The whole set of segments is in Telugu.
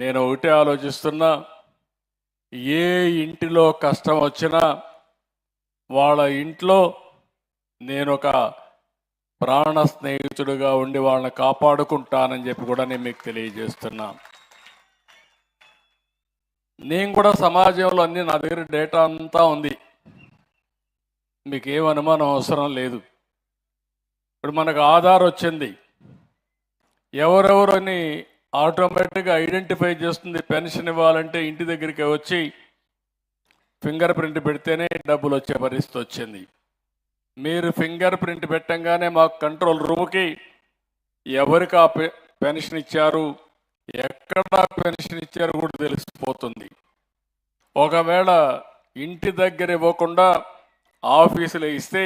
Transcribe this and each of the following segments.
నేను ఒకటే ఆలోచిస్తున్నా, ఏ ఇంటిలో కష్టం వచ్చినా వాళ్ళ ఇంట్లో నేను ఒక ప్రాణ స్నేహితుడిగా ఉండి వాళ్ళని కాపాడుకుంటానని చెప్పి కూడా నేను మీకు తెలియజేస్తున్నా. నేను కూడా సమాజంలో అన్ని నా దగ్గర డేటా అంతా ఉంది, మీకు ఏం అనుమానం అవసరం లేదు. ఇప్పుడు మనకు ఆధార్ వచ్చింది, ఎవరెవరని ఆటోమేటిక్గా ఐడెంటిఫై చేస్తుంది. పెన్షన్ ఇవ్వాలంటే ఇంటి దగ్గరికి వచ్చి ఫింగర్ ప్రింట్ పెడితేనే డబ్బులు వచ్చే పరిస్థితి వచ్చింది. మీరు ఫింగర్ ప్రింట్ పెట్టంగానే మాకు కంట్రోల్ రూమ్కి ఎవరికి ఆ పెన్షన్ ఇచ్చారు, ఎక్కడ పెన్షన్ ఇచ్చారు కూడా తెలిసిపోతుంది. ఒకవేళ ఇంటి దగ్గర ఇవ్వకుండా ఆఫీసులో ఇస్తే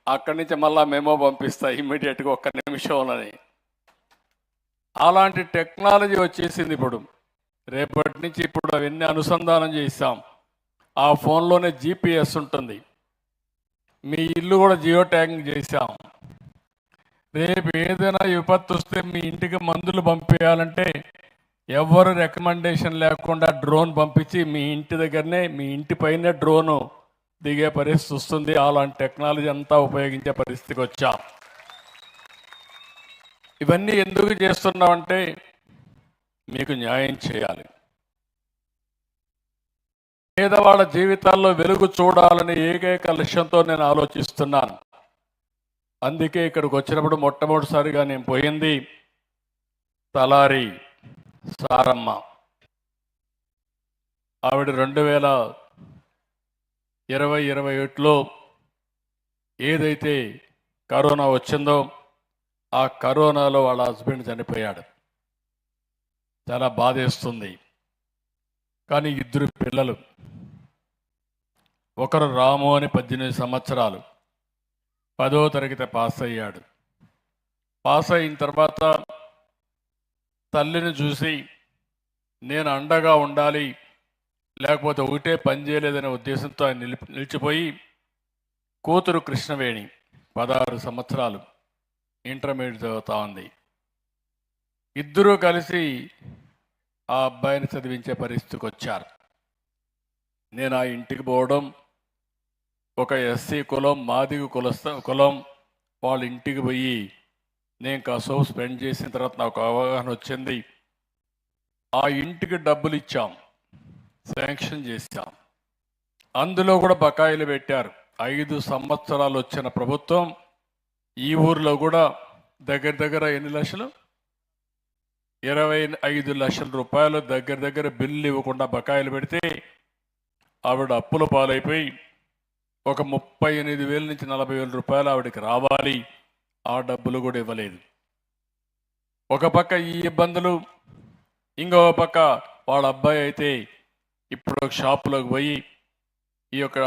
అక్కడి నుంచి మళ్ళా మెమో పంపిస్తా ఇమ్మీడియట్గా 1 నిమిషంలోనే. అలాంటి టెక్నాలజీ వచ్చేసింది ఇప్పుడు. రేపటి నుంచి ఇప్పుడు అవన్నీ అనుసంధానం చేస్తాం. ఆ ఫోన్లోనే GPS ఉంటుంది, మీ ఇల్లు కూడా జియో ట్యాగింగ్ చేశాం. రేపు ఏదైనా విపత్తు వస్తే మీ ఇంటికి మందులు పంపించాలంటే ఎవరు రికమెండేషన్ లేకుండా డ్రోన్ పంపించి మీ ఇంటి దగ్గరనే, మీ ఇంటి పైనే డ్రోను దిగే పరిస్థితి వస్తుంది. అలాంటి టెక్నాలజీ అంతా ఉపయోగించే పరిస్థితికి వచ్చాం. ఇవన్నీ ఎందుకు చేస్తున్నామంటే మీకు న్యాయం చేయాలి, పేదవాళ్ళ జీవితాల్లో వెలుగు చూడాలని ఏకైక లక్ష్యంతో నేను ఆలోచిస్తున్నాను. అందుకే ఇక్కడికి వచ్చినప్పుడు మొట్టమొదటిసారిగా నేను పోయింది తలారి సారమ్మ. ఆవిడ 2020-21లో ఏదైతే కరోనా వచ్చిందో ఆ కరోనాలో వాళ్ళ హస్బెండ్ చనిపోయాడు. చాలా బాధేస్తుంది. కానీ 2 పిల్లలు, ఒకరు రాము అని 18 సంవత్సరాలు, 10వ తరగతి పాస్ అయ్యాడు. పాస్ అయిన తర్వాత తల్లిని చూసి నేను అండగా ఉండాలి, లేకపోతే ఒకటే పని చేయలేదనే ఉద్దేశంతో ఆయన నిలిచిపోయి కూతురు కృష్ణవేణి 16 సంవత్సరాలు ఇంటర్మీడియట్ చదువుతా ఉంది. ఇద్దరూ కలిసి ఆ అబ్బాయిని చదివించే పరిస్థితికి వచ్చారు. నేను ఆ ఇంటికి పోవడం, ఒక ఎస్సీ కులం, మాదిగ కులం వాళ్ళ ఇంటికి పోయి నేను కాసేపు స్పెండ్ చేసిన తర్వాత నాకు అవగాహన వచ్చింది. ఆ ఇంటికి డబ్బులు ఇచ్చాం, శాంక్షన్ చేశాం, అందులో కూడా బకాయిలు పెట్టారు. 5 సంవత్సరాలు వచ్చిన ప్రభుత్వం ఈ ఊర్లో కూడా దగ్గర ఎన్ని లక్షలు, 25 లక్షల రూపాయలు దగ్గర బిల్లు ఇవ్వకుండా బకాయిలు పెడితే ఆవిడ అప్పుల పాలైపోయి ఒక 38,000 నుంచి 40,000 రూపాయలు ఆవిడకి రావాలి, ఆ డబ్బులు కూడా ఇవ్వలేదు. ఒక పక్క ఈ ఇబ్బందులు, ఇంకో పక్క వాళ్ళ అబ్బాయి అయితే ఇప్పుడు ఒక షాపులోకి పోయి ఈ యొక్క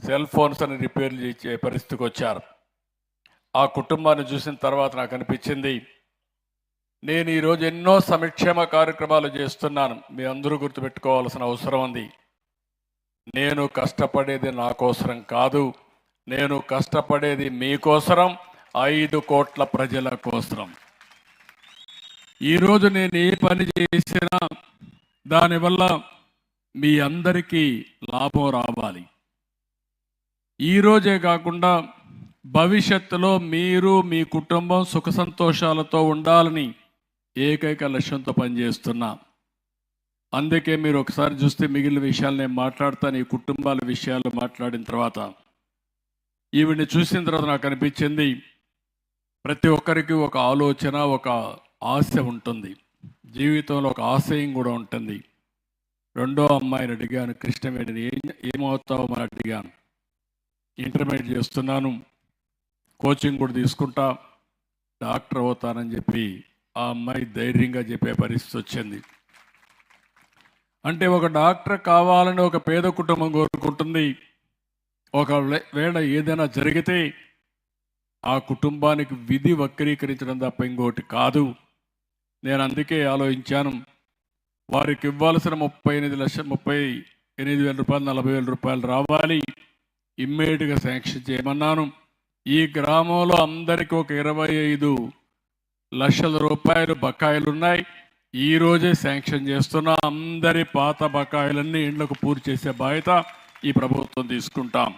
సెల్ ఫోన్స్ అని రిపేర్లు చేసే పరిస్థితికి వచ్చారు. ఆ కుటుంబాన్ని చూసిన తర్వాత నాకు అనిపించింది, నేను ఈరోజు ఎన్నో సంక్షేమ కార్యక్రమాలు చేస్తున్నాను, మీ అందరూ గుర్తుపెట్టుకోవాల్సిన అవసరం ఉంది. నేను కష్టపడేది నా కోసరం కాదు, నేను కష్టపడేది మీకోసరం, 5 కోట్ల ప్రజల కోసరం. ఈరోజు నేను ఏ పని చేసినా దానివల్ల మీ అందరికీ లాభం రావాలి. ఈరోజే కాకుండా భవిష్యత్తులో మీరు మీ కుటుంబం సుఖ సంతోషాలతో ఉండాలని ఏకైక లక్ష్యంతో పనిచేస్తున్నా. అందుకే మీరు ఒకసారి చూస్తే మిగిలిన విషయాలు నేను మాట్లాడతాను. ఈ కుటుంబాల విషయాలు మాట్లాడిన తర్వాత ఈవిడ్ని చూసిన తర్వాత నాకు అనిపించింది, ప్రతి ఒక్కరికి ఒక ఆలోచన, ఒక ఆశ ఉంటుంది, జీవితంలో ఒక ఆశయం కూడా ఉంటుంది. రెండో అమ్మాయిని అడిగాను, కృష్ణవేణిని, ఏమవుతావు అని అడిగాను. ఇంటర్మీడియట్ చేస్తున్నాను, కోచింగ్ కూడా తీసుకుంటా, డాక్టర్ అవుతానని చెప్పి ఆ అమ్మాయి ధైర్యంగా చెప్పే పరిస్థితి వచ్చింది. అంటే ఒక డాక్టర్ కావాలని ఒక పేద కుటుంబం కోరుకుంటుంది. ఒకవేళ ఏదైనా జరిగితే ఆ కుటుంబానికి విధి వక్రీకరించడం తప్ప ఇంకోటి కాదు. నేను అందుకే ఆలోచించాను, వారికి ఇవ్వాల్సిన 38,000 రూపాయలు, 40,000 రూపాయలు రావాలి, ఇమ్మీడియట్గా శాంక్షన్ చేయమన్నాను. ఈ గ్రామంలో అందరికీ ఒక 25 లక్షల రూపాయలు బకాయిలు ఉన్నాయి. ఈ రోజే శాంక్షన్ చేస్తున్న అందరి పాత బకాయిలన్నీ ఇండ్లకు పూర్తి చేసే బాధ్యత ఈ ప్రభుత్వం తీసుకుంటాం.